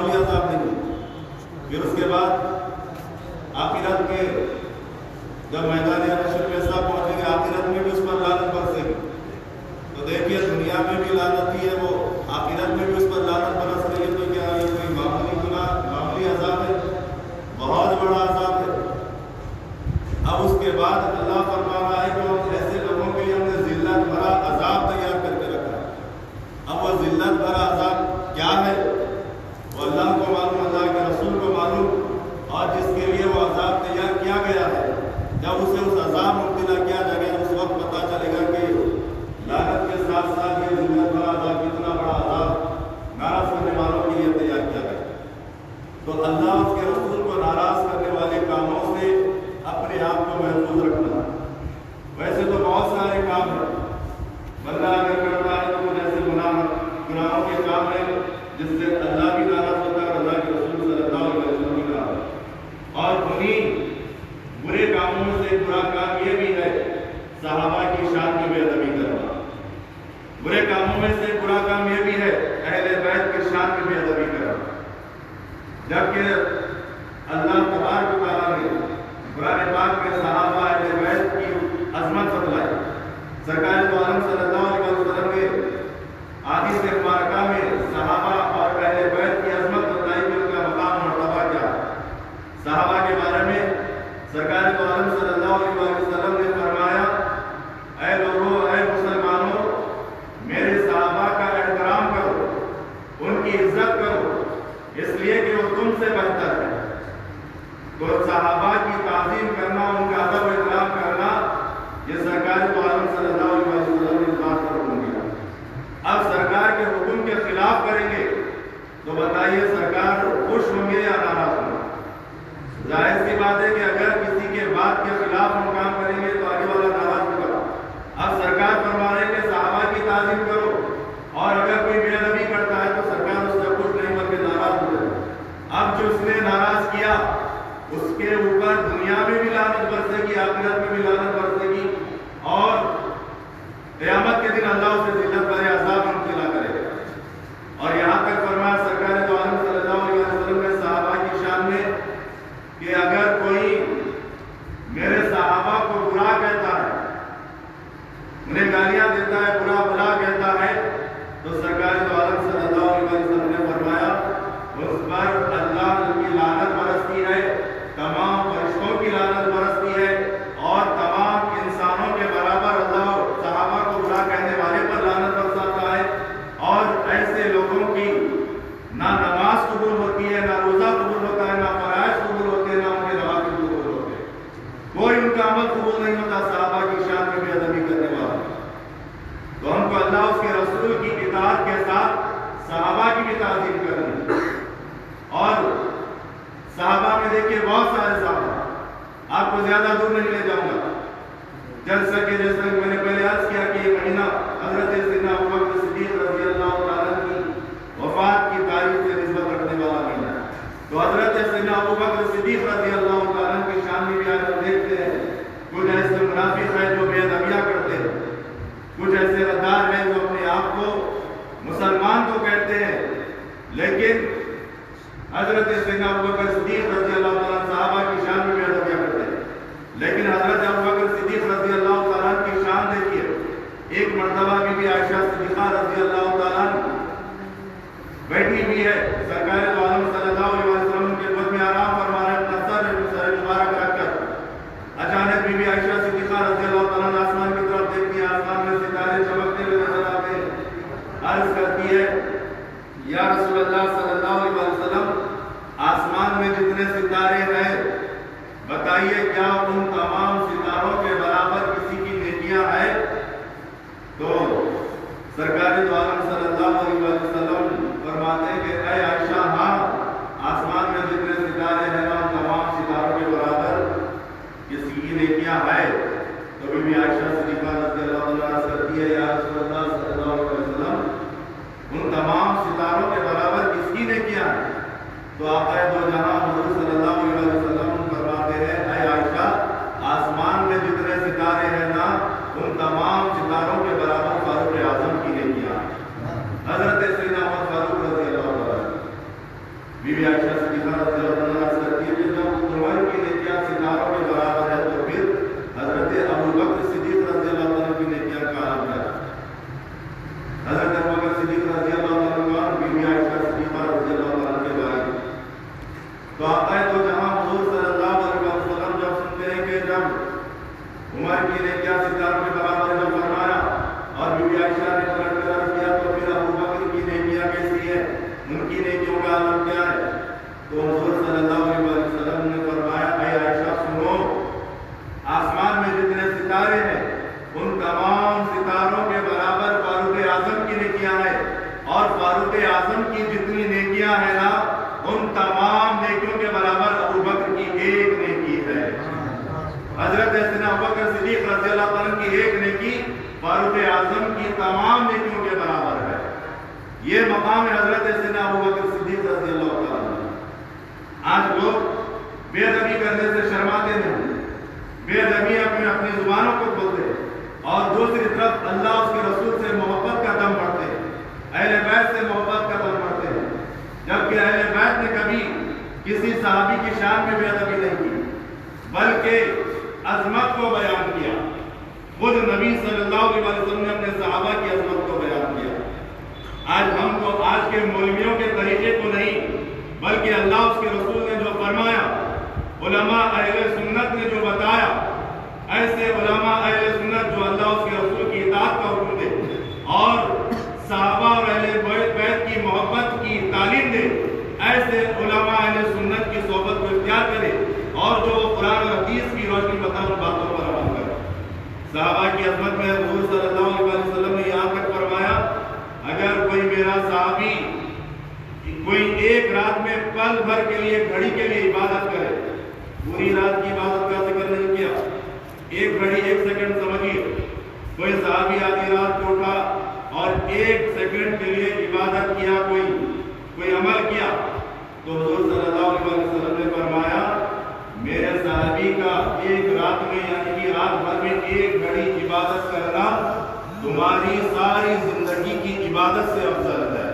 معمولی عذاب نہیں. پھر اس کے بعد آخرت کے جب میدان حشر میں سب پہنچیں گے آخرت میں بھی اس پر لعنت برسے گی. تو دیکھیے دنیا میں بھی لعنت ہی ہے وہ، آخرت میں بھی اس پر لعنت برس رہی ہے. تو کیا یہ کوئی معمولی عذاب ہے؟ بہت بڑا عذاب ہے. اب اس کے بعد اللہ فرما رہا ہے کہ ایسے لوگوں کے لیے ہم نے ذلت بھرا عذاب تیار کر کے رکھا ہے. اب وہ ذلت بھرا عذاب کیا ہے وہ اللہ کو معلوم، اللہ کے رسول کو معلوم. اور جس کے لیے وہ عذاب تیار کیا گیا ہے، جب اسے اس عذاب مبتلا کیا جائے گا اس وقت پتہ چلے گا کہ لعنت کے ساتھ ساتھ یہ ذلت بھرا عذاب، کتنا بڑا عذاب ناراض کرنے والوں کے لیے تیار کیا گیا. تو اللہ اس کے رسول کو ناراض کرنے والے کاموں سے اپنے آپ کو محفوظ رکھنا. ویسے تو بہت سارے کام ہیں، بندہ اگر کرتا ہے تو کچھ ایسے گناہوں کے کام ہیں جس سے اللہ بھی ناراض ہوتا ہے اور اللہ کے رسول صلی اللہ علیہ وسلم بھی ناراض. اور برے کاموں میں سے برا کام یہ بھی ہے صحابہ کی شان کی بے ادبی کرنا. برے کاموں میں سے برا کام یہ بھی ہے اہل بیت کی شان کی بے ادبی کرنا. جبکہ اللہ تبارک و تعالیٰ نے قرآن پاک میں صحابہ اہل بیت کی عظمت بتلائی. سرکار دو عالم صلی اللہ علیہ وسلم نے حدیث مبارکہ میں صحابہ اور اہل بیت کی عظمت بتلائی کہ ان کا مقام مرتبہ کیا ہے. صحابہ کے بارے میں سرکار دو عالم صلی اللہ علیہ وسلم نے فرمایا، اے لوگوں، اے مسلمانوں، میرے صحابہ کا احترام کرو، ان کی عزت کرو، اس لیے کہ وہ تم سے بہتر ہے. تو صحابہ کی تعظیم کرنا، ان کا ادب و احترام کرنا، یہ سرکار دو عالم صلی اللہ علیہ وسلم نے اس بات پر حکم دیا. اب سرکار کے حکم کے خلاف کریں گے تو بتائیے سرکار خوش ہوں گے یا ناراض ہوں گے؟ ظاہر سی بات ہے کہ اگر کسی کے بات کے خلاف ہم کام کریں گے تو آگے والا ناراض ہوگا. اب سرکار فرما رہے ہیں کہ صحابہ کی تعظیم کرو، اور اگر کوئی بے ادبی کرتا ہے تو سرکار اس سے خوش نہیں بلکہ ناراض ہو جائے. اب جو اس نے ناراض کیا اس کے اوپر دنیا میں بھی لعنت برسے گی، آخرت میں بھی لعنت برسے گی، اور قیامت کے دن اللہ اسے ذلت بھرے عذاب مبتلا کرے گا. اور یہاں تک فرمایا سرکار دو عالم صلی اللہ علیہ وسلم نے صحابہ کی شان میں کہ اگر کوئی میرے صحابہ کو برا کہتا ہے، انہیں گالیاں دیتا ہے، برا بھلا کہتا ہے، تو سرکار دو عالم صلی اللہ علیہ وسلم نے فرمایا اس پر اللہ کی لعنت برستی ہے، تمام فرشتوں کی لعنت برستی ہے، اور تمام انسانوں کے برابر اللہ صحابہ کو برا کہنے والے پر لعنت برساتا ہے. اور ایسے لوگوں کی نہ نماز قبول ہوتی ہے، نہ روزہ قبول ہوتا ہے، نہ فرائض قبول ہوتے ہیں، نہ ان کے نوافل قبول ہوتے ہیں. کوئی ان کا عمل قبول نہیں ہوتا صحابہ کی شان میں بے ادبی کرنے والا. تو ہم کو اللہ اس کے رسول کی اطاعت کے ساتھ صحابہ کی بھی تعظیم کرنی. اور صحابہ میں دیکھیے بہت سارے صحابہ، آپ کو زیادہ دور نہیں لے جاؤں گا. جلد سکے جیسا کہ میں نے پہلے عرض کیا کہ یہ مہینہ حضرت سیدنا ابوبکر صدیق رضی اللہ تعالیٰ کی وفات کی تاریخ سے نسبت رکھنے والا مہینہ ہے. تو حضرت سیدنا ابوبکر صدیق رضی اللہ تعالیٰ کی شان میں بھی آج ہم دیکھتے ہیں کچھ ایسے منافق ہیں جو بے ادبیاں کرتے ہیں، کچھ ایسے غدار ہیں جو اپنے آپ کو مسلمان تو کہتے ہیں لیکن حضرت سیدنا ابوبکر صدیق رضی اللہ تعالیٰ صحابہ کی شان میں بے ادبیاں کرتے ہیں. لیکن حضرت ابوبکر صدیق رضی اللہ تعالیٰ کی شان دیکھیے. ایک مرتبہ بی عائشہ صدیقہ رضی اللہ تعالیٰ بیٹھی ہوئی ہے، سرکار دو عالم صلی اللہ علیہ وسلم کے خود میں آرام فرما رہے، اپنا سر مبارک رکھ کر اچانک بی عائشہ صدیقہ رضی اللہ تعالیٰ آسمان کی طرف دیکھتی ہے. آسمان میں ستارے چمکتے ہوئے نظر آتے ہیں. عرض کرتی ہے یا رسول اللہ صلی اللہ علیہ وسلم، آسمان میں جتنے ستارے ہیں بتائیے کیا ان تمام ستاروں کے برابر کسی کی نیکیاں ہیں؟ تو سرکار دو عالم صلی اللہ علیہ وسلم فرماتے ہیں کہ اے عائشہ، ہاں آسمان میں جتنے ستارے ہیں ان تمام ستاروں کے برابر کسی کی نیکیاں ہیں. تو بی عائشہ صدیقہ رضی اللہ عنہا کرتی ہے یا رسول اللہ صلی اللہ علیہ وسلم، ان تمام ستاروں کے برابر کس کی نیکیاں ہیں؟ تو آقا دو جہاں حضور صلی اللہ علیہ وسلم فرماتے ہیں اے عائشہ، آسمان میں جتنے ستارے ہیں نا ان تمام ستاروں کے برابر فاروق اعظم کی نیکیاں ہیں، حضرت سیدنا عمر فاروق رضی اللہ عنہ. کیا ستاروں کے برابر ہے جو فرمایا؟ اور بی بی عائشہ نے پلٹ کر عرض کیا تو پھر ابو بکر کی نیکیاں کیسی ہے، ان کی نیکیوں کا عالم کیا ہے؟ تو حضور صلی اللہ علیہ وسلم نے فرمایا اے عائشہ سنو، آسمان میں جتنے ستارے ہیں ان تمام ستاروں کے برابر فاروق اعظم کی نیکیاں ہیں، اور فاروق اعظم کی جتنی نیکیاں ہیں نا ان تمام نیکیوں کے برابر ابو بکر کی ایک نیکی ہے۔ حضرت سیدنا ابو بکر صدیق رضی اللہ عنہ کی ایک نیکی فاروق اعظم کی تمام نیکیوں کے برابر ہے۔ یہ مقام ہے حضرت سیدنا ابو بکر صدیق رضی اللہ عنہ۔ آج لوگ بے ادبی کرنے سے شرماتے نہیں، بے ادبی اپنی زبانوں کو کھولتے ہیں، اور دوسری طرف اللہ اس کے رسول سے محبت کا دم بڑھتے ہیں، اہل بیت سے محبت کا دم بڑھتے ہیں، جبکہ اہل بیت نے کبھی کسی صحابی کی شان میں بے ادبی نہیں کی بلکہ عظمت کو بیان کیا۔ خود نبی صلی اللہ علیہ وسلم نے اپنے صحابہ کی عظمت کو بیان کیا۔ آج ہم کو آج کے مولویوں کے طریقے کو نہیں بلکہ اللہ اس کے رسول نے جو فرمایا، علماء اہل سنت نے جو بتایا، ایسے علماء اہل سنت جو اللہ اس کے رسول کی اطاعت کا حکم دے اور صحابہ اور اہل بیت کی محبت کی تعلیم دے، ایسے علماء اہل سنت کی صحبت کو اختیار کرے اور جو قرآن اور حدیث کی روشنی بتا ان باتوں پر عمل کرے۔ صحابہ کی عظمت میں حضور صلی اللہ علیہ وسلم نے یہاں تک فرمایا اگر کوئی میرا صحابی کوئی ایک رات میں پل بھر کے لیے گھڑی کے لیے عبادت کرے، پوری رات کی عبادت کا ذکر نہیں کیا، ایک گھڑی ایک سیکنڈ سمجھیے، کوئی صحابی آدھی رات کو اٹھا اور ایک سیکنڈ کے لیے عبادت کیا، کوئی عمل کیا، تو حضور صلی اللہ علیہ وسلم نے فرمایا میرے صحابی کا ایک رات میں یعنی کہ رات بھر میں ایک گھڑی عبادت کرنا تمہاری ساری زندگی کی عبادت سے افضل ہے۔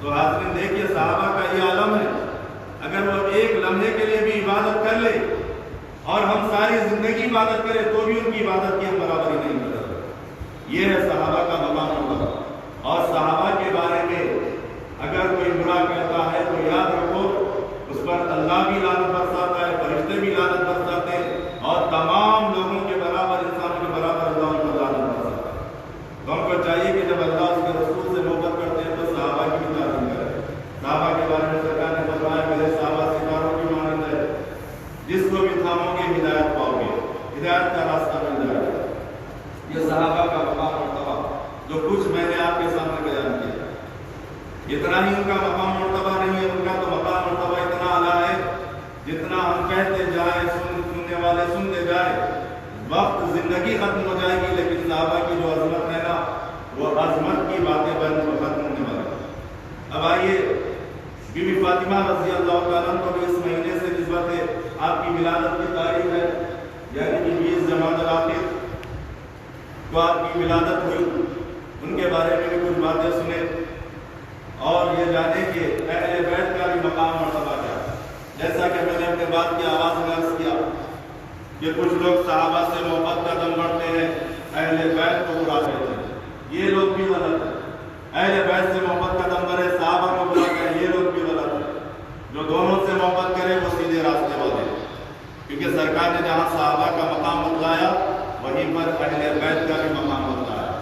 تو حاضرین دیکھیے صحابہ کا یہ عالم ہے، اگر وہ ایک لمحے کے لیے بھی عبادت کر لے اور ہم ساری زندگی عبادت کریں تو بھی ان کی عبادت کی ہم برابری نہیں کر سکتے۔ یہ ہے صحابہ کا مقام ہوگا۔ اور صحابہ کے بارے میں اگر کوئی برا کہتا ہے تو یاد رکھو اس پر اللہ بھی لعنت برساتا ہے، فرشتے بھی لعنت برساتے ہیں، اور تمام لوگوں کے برابر انسانوں کے برابر اللہ ان پر لعنت برساتا ہے۔ تو ہم کو چاہیے کہ جب اللہ اس کے رسول سے محبت کرتے ہیں تو صحابہ کی بھی تعظیم کریں۔ صحابہ کے بارے میں سرکار نے فرمایا میرے صحابہ ستاروں کی مانند ہے، جس کو بھی تھامو گے ہدایت پاؤ گے، ہدایت کا راستہ مل جائے گا۔ یہ صحابہ کا مقام مرتبہ جو کچھ میں نے آپ کے سامنے بیان کیا، اتنا ہی ان کا مقام مرتبہ نہیں ہے، ان کا تو مقام مرتبہ اتنا اعلیٰ ہے جتنا ہم کہتے جائیں سننے والے سنتے جائیں وقت زندگی ختم ہو جائے گی، لیکن صحابہ کی جو عظمت ہے نا وہ عظمت کی باتیں بن ختم ہونے والی۔ اب آئیے بی بی فاطمہ رضی اللہ تعالیٰ عنہ کو اس مہینے سے نسبت ہے، آپ کی ولادت کی تاریخ ہے یعنی کہ 20 جمادی الاخر کو آپ کی ولادت ہوئی، ان کے بارے میں بھی کچھ باتیں سنیں اور یہ جانے کہ اہل بیت کا بھی مقام مرتبہ کیا ہے۔ جیسا کہ میں نے اپنے بات کی آواز میں عرض کیا کہ کچھ لوگ صحابہ سے محبت کا دم بڑھتے ہیں، اہل بیت کو برا کہتے ہیں، یہ لوگ بھی غلط ہے۔ اہل بیت سے محبت کا دم بڑھے صحابہ کو برا کہیں، یہ لوگ بھی غلط ہے۔ جو دونوں سے محبت کرے وہ سیدھے راستے والے، کیونکہ سرکار نے جہاں صحابہ کا مقام بتلایا وہیں پر اہل بیت کا بھی مقام بتلایا۔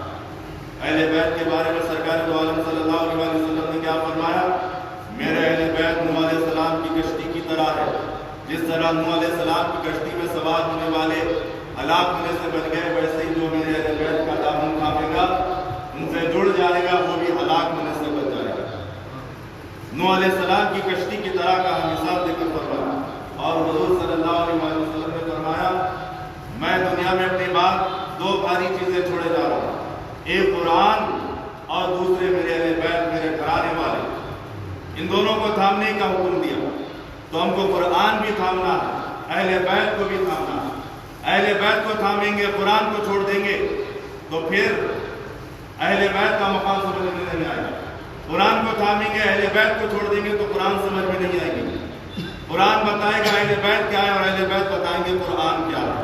اہل بیت کے بارے میں سرکار دو عالم صلی اللہ علیہ وسلم نے کیا فرمایا؟ میرے اہل بیت نوح علیہ السلام کی کشتی کی طرح ہے، جس طرح نوح علیہ السلام کی کشتی میں سوار ہونے والے ہلاک ہونے سے بچ گئے، ویسے ہی جو میرے اہل بیت کا دامن تھامے گا ان سے جڑ جائے گا وہ بھی ہلاک ہونے سے بچ جائے گا۔ نوح علیہ السلام کی کشتی کی طرح کا ہم مثال دے کر فرمایا، اور حضور صلی اللہ علیہ وسلم نے فرمایا میں دنیا میں اپنی بات دو بھاری چیزیں چھوڑے جا رہا ہوں، ایک قرآن اور دوسرے میرے اہل بیت میرے گھرانے والے، ان دونوں کو تھامنے کا حکم دیا۔ تو ہم کو قرآن بھی تھامنا ہے، اہل بیت کو بھی تھامنا ہے۔ اہل بیت کو تھامیں گے، قرآن کو چھوڑ دیں گے تو پھر اہل بیت کا مقام سمجھ میں نہیں آئے گا۔ قرآن کو تھامیں گے، اہل بیت کو چھوڑ دیں گے تو قرآن سمجھ میں نہیں آئے گی۔ قرآن بتائے گا اہل بیت کیا ہے اور اہل بیت بتائیں گے قرآن کیا ہے،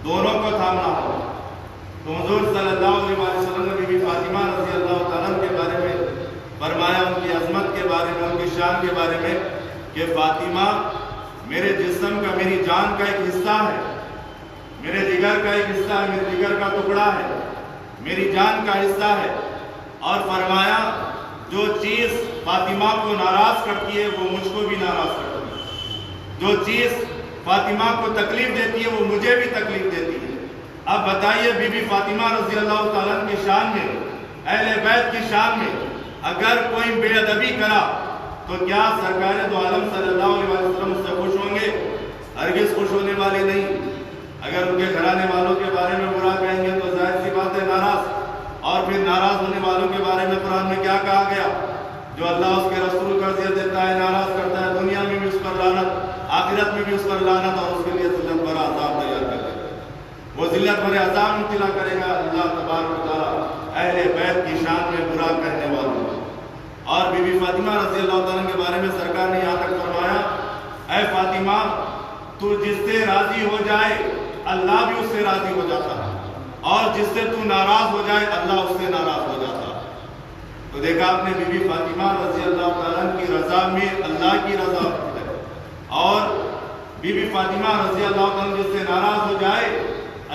دونوں کو تھامنا ہوگا۔ تو حضور صلی اللہ علیہ وسلم نے بی بی فاطمہ رضی اللہ تعالیٰ کے بارے میں فرمایا، ان کی عظمت کے بارے میں، ان کی شان کے بارے میں کہ فاطمہ میرے جسم کا، میری جان کا ایک حصہ ہے، میرے جگر کا ایک حصہ ہے، میرے جگر کا ٹکڑا ہے، میری جان کا حصہ ہے۔ اور فرمایا جو چیز فاطمہ کو ناراض کرتی ہے وہ مجھ کو بھی ناراض کرتی ہے، جو چیز فاطمہ کو تکلیف دیتی ہے وہ مجھے بھی تکلیف دیتی ہے۔ اب بتائیے بی بی فاطمہ رضی اللہ تعالیٰ کی شان میں، اہل بیت کی شان میں اگر کوئی بے ادبی کرا تو کیا سرکار دو عالم صلی اللہ علیہ وسلم اس سے خوش ہوں گے؟ ہرگز خوش ہونے والے نہیں۔ اگر ان کے گھرانے والوں کے بارے میں برا کہیں گے تو ظاہر سی بات ہے ناراض۔ اور پھر ناراض ہونے والوں کے بارے میں قرآن میں کیا کہا گیا؟ جو اللہ اس کے رسول کو اذیت دیتا ہے، ناراض کرتا ہے، دنیا میں بھی اس پر لعنت، آخرت میں بھی اس پر لعنت، اور اس کے لیے ذلت بھرا عذاب تیار کر دے گا۔ وہ ذلت بھرے عذاب مبتلا کرے گا اللہ تبارک و تعالیٰ اہل بیت کی شان میں برا کہنے والوں کو۔ اور بی بی فاطمہ رضی اللہ تعالیٰ کے بارے میں سرکار نے یہاں تک فرمایا، اے فاطمہ تو جس سے راضی ہو جائے اللہ بھی اس سے راضی ہو جاتا ہے، اور جس سے تو ناراض ہو جائے اللہ اس سے ناراض ہو جاتا ہے۔ تو دیکھا آپ نے بی بی فاطمہ رضی اللہ تعالیٰ کی رضا میں اللہ کی رضا ہے، اور بی بی فاطمہ رضی اللہ تعالیٰ جس سے ناراض ہو جائے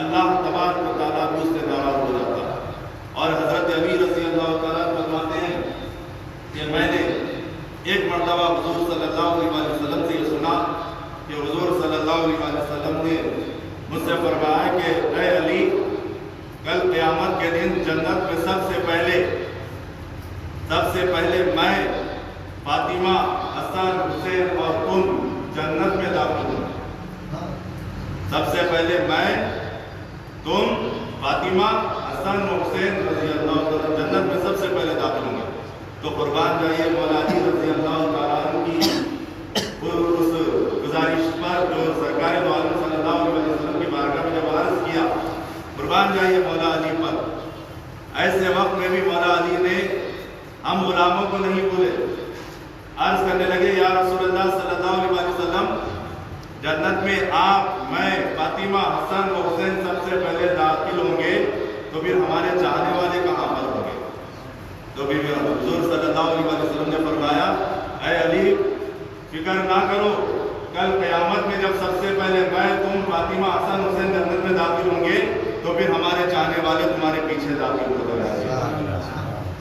اللہ تبارک و تعالیٰ بھی اس سے ناراض ہو جاتا ہے۔ اور حضرت علی رضی اللہ تعالیٰ فرماتے ہیں کہ میں نے ایک مرتبہ حضور صلی اللہ علیہ وسلم سے یہ سنا کہ حضور صلی اللہ علیہ وسلم نے مجھ سے فرمایا کہ اے علی کل قیامت کے دن جنت میں سب سے پہلے میں، فاطمہ، حسن، حسین اور تم جنت میں داخل ہوں۔ سب سے پہلے میں، تم، فاطمہ، حسن و حسین رضی اللہ تعالیٰ جنت میں سب سے پہلے داخل ہوں گے۔ تو قربان جائیے مولا علی رضی اللہ تعالیٰ کی اس گزارش پر جو سرکار دو عالم صلی اللہ علیہ وسلم کی بارگاہ میں جب عرض کیا، قربان جائیے مولا علی پر۔ ایسے وقت میں بھی مولا علی نے ہم غلاموں کو نہیں بھولے، عرض کرنے لگے یا رسول اللہ صلی اللہ علیہ وسلم جنت میں آپ، میں، فاطمہ، حسن و حسین سب سے پہلے داخل ہوں گے تو پھر ہمارے چاہنے والے کہاں پر ہوں گے؟ تو پھر حضور صلی اللہ علیہ وسلم نے فرمایا اے علی فکر نہ کرو، کل قیامت میں جب سب سے پہلے میں، تم، فاطمہ، حسن، حسین جنت میں داخل ہوں گے تو پھر ہمارے چاہنے والے تمہارے پیچھے داخل ہو جائیں گے۔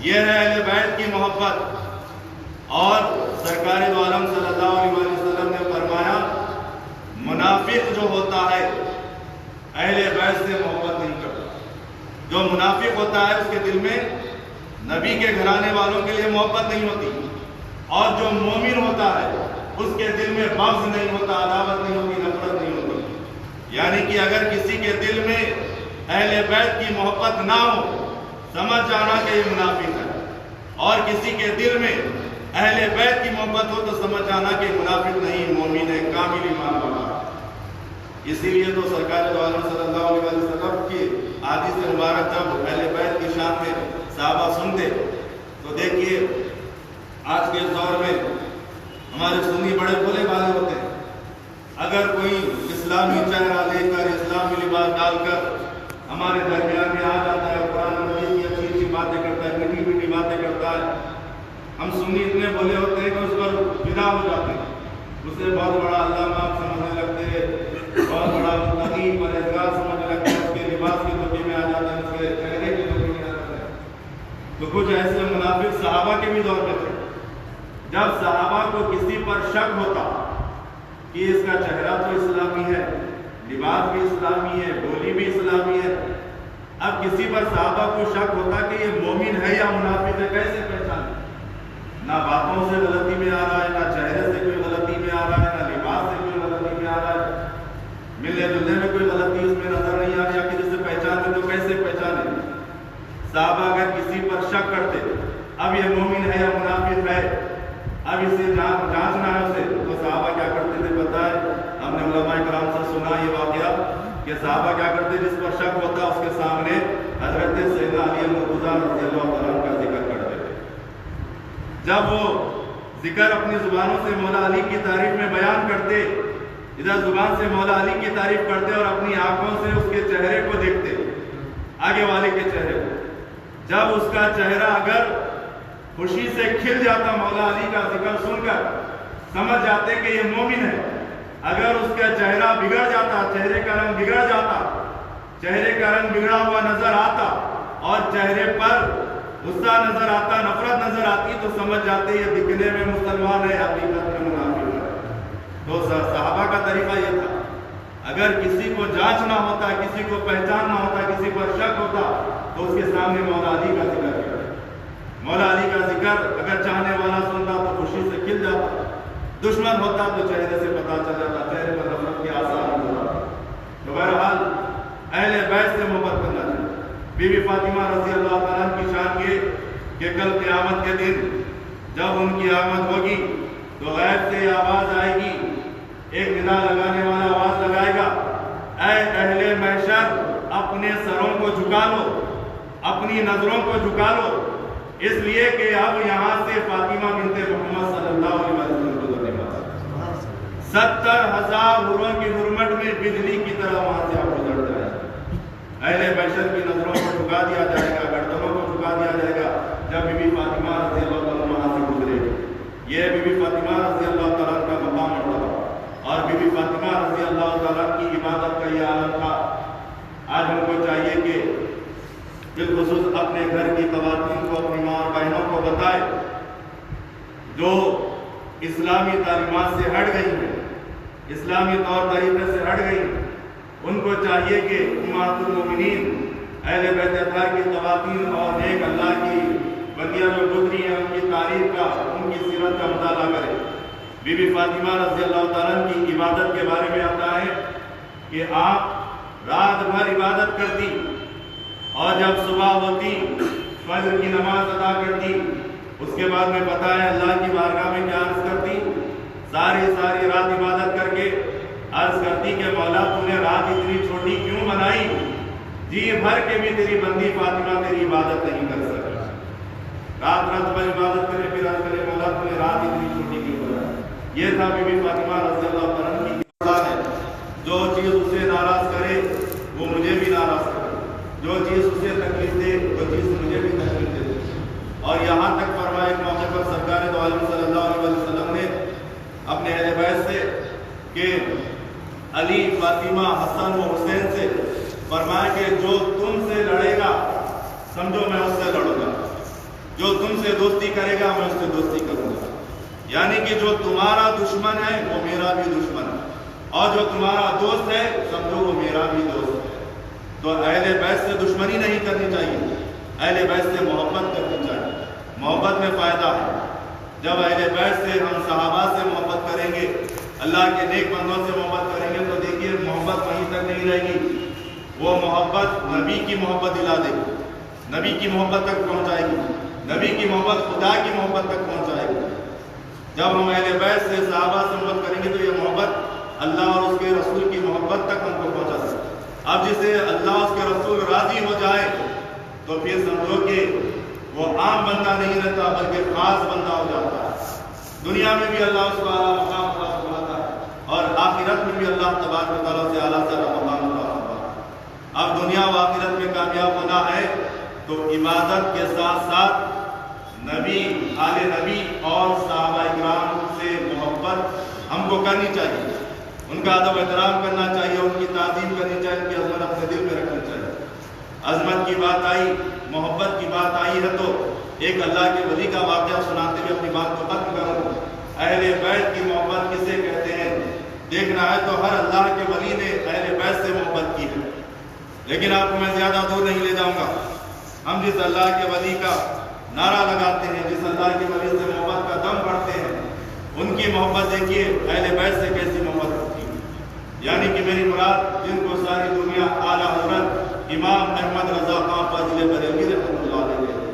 یہ ہے اہل بیت کی محبت۔ اور سرکار دو عالم صلی اللہ علیہ وسلم نے فرمایا منافق جو ہوتا ہے اہل بیت سے محبت نہیں کرتا۔ جو منافق ہوتا ہے اس کے دل میں نبی کے گھرانے والوں کے لیے محبت نہیں ہوتی، اور جو مومن ہوتا ہے اس کے دل میں بغض نہیں ہوتا، عداوت نہیں ہوتی، نفرت نہیں ہوتی۔ یعنی کہ اگر کسی کے دل میں اہل بیت کی محبت نہ ہو سمجھ جانا کہ یہ منافق ہے، اور کسی کے دل میں اہل بیت کی محبت ہو تو سمجھ جانا کہ منافق نہیں، مومن ہے، کامل ایمان والا۔ اسی لیے تو سرکار دو عالم صلی اللہ علیہ وسلم کی حدیث مبارک جب اہل بیت کی شان میں صحابہ سنتے تو دیکھیے آج کے دور میں ہمارے سنی بڑے بھولے بھالے ہوتے ہیں۔ اگر کوئی اسلامی چہرہ لے کر، اسلامی لباس ڈال کر ہمارے درمیان میں آ جاتا ہے، قرآن مجید کی اچھی اچھی باتیں کرتا ہے، میٹھی میٹھی باتیں کرتا ہے، ہم سنی اتنے بھولے ہوتے ہیں کہ اس پر فدا ہو جاتے ہیں، اسے بہت بڑا علامہ سمجھنے لگتے ہیں، بہت بڑا متقی پرہیزگار سمجھنے لگتے ہیں، اس کے لباس کی دھوکے میں آ جاتے ہیں، اس کے چہرے کی دھوکے میں آ جاتے ہیں۔ تو کچھ ایسے منافق صحابہ کے بھی دور میں تھے، جب صحابہ کو کسی پر شک ہوتا کہ اس کا چہرہ تو اسلامی ہے، لباس بھی اسلامی ہے، بولی بھی اسلامی ہے، اب کسی پر صحابہ کو شک ہوتا کہ یہ مومن ہے یا منافق ہے، کیسے پہچانے؟ نہ باتوں سے غلطی میں آ رہا ہے، نہ چہرے سے کوئی غلطی میں آ رہا ہے، نہ لباس سے کوئی غلطی میں آ رہا ہے، ملنے جلنے میں کوئی غلطی اس میں نظر نہیں آ رہی، کہ جسے پہچانے تو کیسے پہچانے؟ صحابہ اگر کسی پر شک کرتے اب یہ مومن ہے یا منافق ہے، اب اسے جانچنا ہے اسے، تو صحابہ کیا کرتے تھے پتہ ہے؟ ہم نے علماء کرام سے سنا یہ واقعہ کہ صحابہ کیا کرتے، جس پر شک ہوتا اس کے سامنے حضرت سیدنا علی مرتضیٰ رضی اللہ تعالیٰ کا ذکر کرتے تھے۔ جب وہ ذکر اپنی زبانوں سے مولا علی کی تعریف میں بیان کرتے، ادھر زبان سے مولا علی کی تعریف کرتے اور اپنی آنکھوں سے اس کے چہرے کو دیکھتے، آگے والے کے چہرے کو، جب اس کا چہرہ اگر خوشی سے کھل جاتا مولا علی کا ذکر سن کر، سمجھ جاتے کہ یہ مومن ہے۔ اگر اس کا چہرہ بگڑ جاتا، چہرے کا رنگ بگڑ جاتا چہرے کا رنگ بگڑا ہوا نظر آتا اور چہرے پر غصہ نظر آتا، نفرت نظر آتی، تو سمجھ جاتے یہ دکھنے میں مسلمان ہے، حقیقت میں منافق ہے۔ تو صحابہ کا طریقہ یہ تھا، اگر کسی کو جانچنا ہوتا، کسی کو پہچاننا ہوتا، کسی پر شک ہوتا، تو اس کے سامنے مولا علی کا ذکر کیا۔ مولا علی کا ذکر اگر چاہنے والا سنتا تو خوشی سے کھل جاتا، دشمن ہوتا تو چہرے سے پتا چل جاتا، چہرے پر نفرت کے آثار ہوتا۔ تو بہرحال اہل بیت سے محبت کرنا چاہیے۔ بی بی فاطمہ رضی اللہ تعالیٰ کی شان یہ کہ کل قیامت کے دن جب ان کی آمد ہوگی تو غیب سے یہ آواز آئے گی، ایک ندا لگانے والا آواز لگائے گا، اے اہل محشر اپنے سروں کو جھکا لو، اپنی نظروں کو جھکا لو، اس لیے کہ اب یہاں سے فاطمہ بنت محمد صلی اللہ علیہ وسلم گزرنے والا 70,000 حوروں کی حرمت میں بجلی کی طرح وہاں سے آپ گزر جائے۔ اہل محشر کی نظروں کو جھکا دیا جائے گا، گردنوں کو جھکا دیا جائے گا جب بی بی فاطمہ رضی اللہ تعالیٰ وہاں سے گزرے گی۔ یہ بی بی فاطمہ رضی اللہ تعالیٰ کا مقام مرتبہ اور بی بی فاطمہ رضی اللہ تعالیٰ کی عبادت کا یہ عالم تھا۔ آج ہم کو چاہیے کہ بالخصوص اپنے گھر کی خواتین کو، اپنی ماں اور بہنوں کو بتائے جو اسلامی تعلیمات سے ہٹ گئی ہیں، اسلامی طور طریقے سے ہٹ گئی ہیں، ان کو چاہیے کہ امہات المومنین اہل بیت اطہار کی خواتین اور نیک اللہ کی بندیاں جو گزری ہیں ان کی تاریخ کا، ان کی سیرت کا مطالعہ کریں۔ بی بی فاطمہ رضی اللہ تعالیٰ کی عبادت کے بارے میں آتا ہے کہ آپ رات بھر عبادت کرتی اور جب صبح ہوتی فجر کی نماز ادا کرتی، اس کے بعد میں پتا ہے اللہ کی بارگاہ میں کیا عرض کرتی، ساری رات عبادت کر کے عرض کرتی کہ مولا تو نے رات اتنی چھوٹی کیوں بنائی، جی بھر کے بھی تیری بندی فاطمہ تیری عبادت نہیں کر سکتی۔ رات بھر عبادت کرے پھر عرض کرے مولا تو نے رات اتنی چھوٹی کیوں بنائی۔ یہ تھا بی بی فاطمہ رضی اللہ عنہ کی ہے، جو چیز اسے ناراض کرے وہ مجھے بھی ناراض کرے، جو چیز اسے تکلیف دے وہ چیز مجھے بھی تکلیف دے۔ اور یہاں تک فرمایا ایک موقع پر سرکار دو عالم صلی اللہ علیہ وسلم نے اپنے اہل بیت سے کہ علی، فاطمہ، حسن و حسین سے فرمایا کہ جو تم سے لڑے گا سمجھو میں اس سے لڑوں گا، جو تم سے دوستی کرے گا میں اس سے دوستی کروں گا، یعنی کہ جو تمہارا دشمن ہے وہ میرا بھی دشمن ہے، اور جو تمہارا دوست ہے سمجھو وہ میرا بھی دوست ہے۔ تو اہل بیت سے دشمنی نہیں کرنی چاہیے، اہل بیت سے محبت کرنی چاہیے، محبت میں فائدہ ہے۔ جب اہل بیت سے ہم صحابہ سے محبت کریں گے، اللہ کے نیک بندوں سے محبت کریں گے تو دیکھیے محبت وہیں تک نہیں رہے گی، وہ محبت نبی کی محبت دلا دے گی، نبی کی محبت تک پہنچائے گی، نبی کی محبت خدا کی محبت تک پہنچائے گی۔ جب ہم اہل بیت سے صحابہ سے محبت کریں گے تو یہ محبت اللہ اور اس کے رسول کی محبت تک ہم کو پہنچا سکے۔ اب جسے اللہ اس کے رسول راضی ہو جائے تو پھر سمجھو کہ وہ عام بندہ نہیں رہتا بلکہ خاص بندہ ہو جاتا ہے۔ دنیا میں بھی اللہ اس کو اعلیٰ مقام عطا فرماتا ہے اور آخرت میں بھی اللہ تبارک و تعالیٰ سے اعلیٰ سے اعلیٰ مقام عطا فرماتا ہے۔ اب دنیا و آخرت میں کامیاب ہونا ہے تو عبادت کے ساتھ ساتھ نبی، آل نبی اور صحابہ اکرام سے محبت ہم کو کرنی چاہیے، ان کا ادب احترام کرنا چاہیے، ان کی تعظیم کرنی چاہیے، ان کی عظمت اپنے دل میں رکھنی چاہیے۔ عظمت کی بات آئی، محبت کی بات آئی ہے تو ایک اللہ کے ولی کا واقعہ سناتے ہوئے اپنی بات کو ختم کروں۔ اہل بیت کی محبت کسے کہتے ہیں؟ دیکھنا ہے تو ہر اللہ کے ولی نے اہل بیت سے محبت کی ہے، لیکن آپ کو میں زیادہ دور نہیں لے جاؤں گا۔ ہم جس اللہ کے ولی کا نعرہ لگاتے ہیں، جس اللہ کے ولی سے محبت کا دم بڑھتے ہیں، ان کی محبت دیکھیے اہل بیت سے کیسی محبت ہوتی ہے۔ یعنی کہ میری مراد جن کو ساری دنیا اعلیٰ حضرت امام احمد رضا خان فاضل بریلوی رحمۃ اللہ علیہ،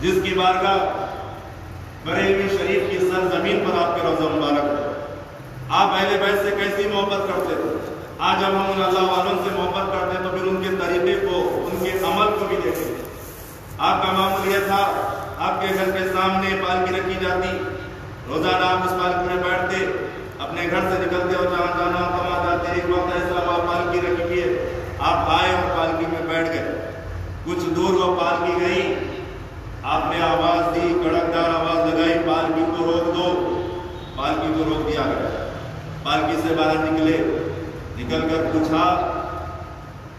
جس کی بارگاہ بریلوی شریف کی سرزمین پر آپ کے روضہ مبارک ہے، آپ اہل بیت سے کیسی محبت کرتے تھے؟ آج ہم ان اللہ والوں سے محبت کرتے ہیں تو پھر ان کے طریقے کو، ان کے عمل کو بھی دیکھیں۔ آپ کا معمول یہ تھا، آپ کے گھر کے سامنے پالکی رکھی جاتی، روزانہ آپ اس پالکی میں بیٹھتے، اپنے گھر سے نکلتے اور جہاں جانا کما جاتے۔ ایک وقت ایسا ہوا پالکی رکھی ہے، آپ آئے اور پالکی میں بیٹھ گئے، کچھ دور وہ پالکی گئی، آپ نے آواز دی، کڑکدار آواز لگائی، پالکی کو روک دو، پالکی کو روک دیا گیا۔ پالکی سے باہر نکلے، نکل کر پوچھا